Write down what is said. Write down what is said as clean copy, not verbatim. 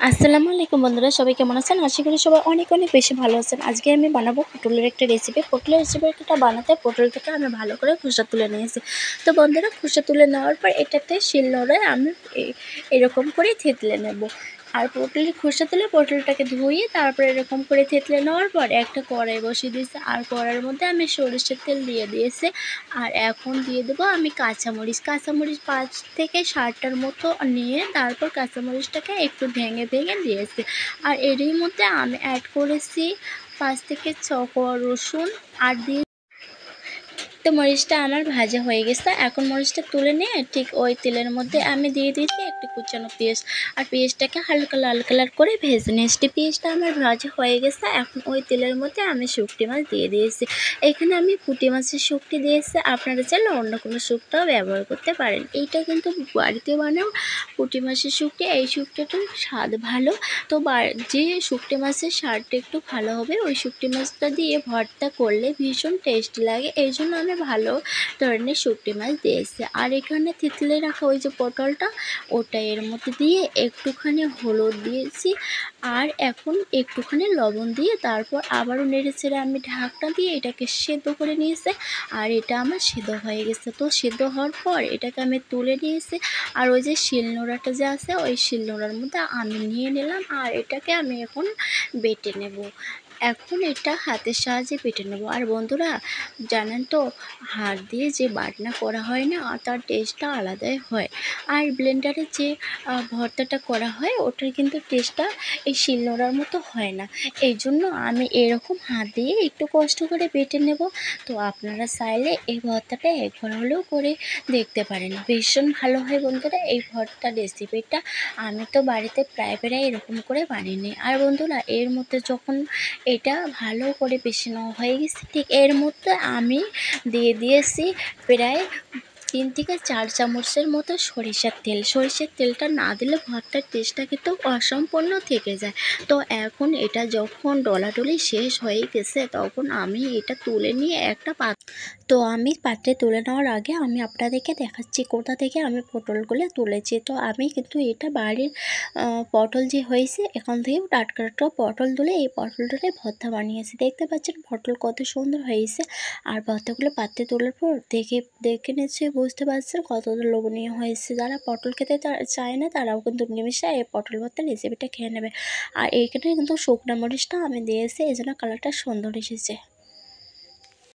আসসালামু আলাইকুম বন্ধুরা, সবাই কেমন আছেন? আশা করি সবাই অনেক অনেক বেশি ভালো আছেন। আজকে আমি বানাবো পটলের একটা রেসিপি। পটলের রেসিপিটা বানাতে পটলটাকে আমি ভালো করে খোসা তুলে নিয়েছি। তো বন্ধুরা, খোসা তুলে নেওয়ার পর এটাতে শিলনোড়ায় আমি এরকম করে থেতলে নেব। আর পটলের খোসা তুলে পটলটাকে ধুয়ে তারপরে এরকম করে থেতলে নেওয়ার পর একটা কড়াই বসিয়ে দিয়েছি। আর কড়াইয়ের মধ্যে আমি সরিষার তেল দিয়ে দিয়েছি। আর এখন দিয়ে দেবো আমি কাঁচামরিচ 5 থেকে 7টার মতো নিয়ে তারপর কাঁচামরিচটাকে একটু ভেঙে ভেঙে দিয়েছি। আর এরই মধ্যে আমি অ্যাড করেছি 5 থেকে 6 কোয়া রসুন আর দিয়ে তো মরিচটা আমার ভাজা হয়ে গেছে। এখন মরিচটা তুলে নিয়ে ঠিক ওই তেলের মধ্যে আমি দিয়ে দিয়েছি একটু কুচানো পেঁয়াজ। আর পেঁয়াজটাকে হালকা লাল কালার করে ভেজে নিয়েছি। পেঁয়াজটা আমার ভাজা হয়ে গেছে। এখন ওই তেলের মধ্যে আমি শুকটি মাছ দিয়ে দিয়েছি। এখানে আমি পুঁটি মাছের শুকটি দিয়েছি, আপনারা চাইলে অন্য কোনো শুকটাও ব্যবহার করতে পারেন। এইটা কিন্তু বাড়িতে বানাও পুঁটি মাছের শুকটি, এই শুকটিটার স্বাদ ভালো। তো যে শুকটি মাছের স্বাদটা একটু ভালো হবে ওই শুকটি মাছটা দিয়ে ভর্তা করলে ভীষণ টেস্টি লাগে। এই জন্য আমি ভালো ধরনের শুকটি মাছ দিয়েছি। আর এখানে থেতলে রাখা ওই যে পটলটা, ওটা এর মধ্যে দিয়ে একটুখানি হলুদ দিয়েছি। আর এখন একটুখানি লবণ দিয়ে তারপর আবারও নেড়ে চেড়ে আমি ঢাকনা দিয়ে এটাকে সেদ্ধ করে নিয়েছি। আর এটা আমার সেদ্ধ হয়ে গেছে। তো সেদ্ধ হওয়ার পর এটাকে আমি তুলে নিয়েছি। আর ওই যে শিলনোড়াটা যে আছে ওই শিলনোড়ার মধ্যে আমি নিয়ে নিলাম। আর এটাকে আমি এখন বেটে নেব। এখন এটা হাতের সাহায্যে বেটে নেব। আর বন্ধুরা, জানেন তো, হাত দিয়ে যে বাটনা করা হয় না, তার টেস্টটা আলাদাই হয়। আর ব্লেন্ডারে যে ভর্তাটা করা হয় ওটার কিন্তু টেস্টটা এই শিলনোড়ার মতো হয় না। এই জন্য আমি এরকম হাত দিয়ে একটু কষ্ট করে বেটে নেব। তো আপনারা চাইলে এই ভর্তাটা একবার হলেও করে দেখতে পারেন, ভীষণ ভালো হয় বন্ধুরা এই ভর্তা রেসিপিটা। আমি তো বাড়িতে প্রায় এরকম করে বানিয়ে নিই। আর বন্ধুরা, এর মধ্যে যখন এটা ভালো করে পেশানো হয়ে গেছে, ঠিক এর মধ্যে আমি দিয়ে দিয়েছি প্রায় 3 থেকে 4 চামচের মতো সরিষার তেল। সরিষার তেলটা না দিলে ভর্তার টেস্টটা কিন্তু অসম্পূর্ণ থেকে যায়। তো এখন এটা যখন ডলাডলি শেষ হয়ে গেছে তখন আমি এটা তুলে নিয়ে একটা তো আমি পাত্রে তুলে নেওয়ার আগে আমি আপনাদেরকে দেখাচ্ছি কোথা থেকে আমি পটলগুলো তুলেছি। তো আমি কিন্তু এটা বাড়ির পটল যে হয়েছে এখান থেকেও টাটকা টাটকা পটল তুলে এই পটলটাকে ভর্তা বানিয়েছি। দেখতে পাচ্ছেন পটল কত সুন্দর হয়েছে। আর ভর্তাগুলো পাত্রে তোলার পর দেখে নিশ্চয়ই বুঝতে পারছেন কতটা লোভনীয় হয়েছে। যারা পটল খেতে চায় না তারাও কিন্তু নিমেষে এই পটল ভর্তার রেসিপিটা খেয়ে নেবে। আর এইখানে কিন্তু শুকনো মরিচটা আমি দিয়েছি, এই জন্য কালারটা সুন্দর এসেছে।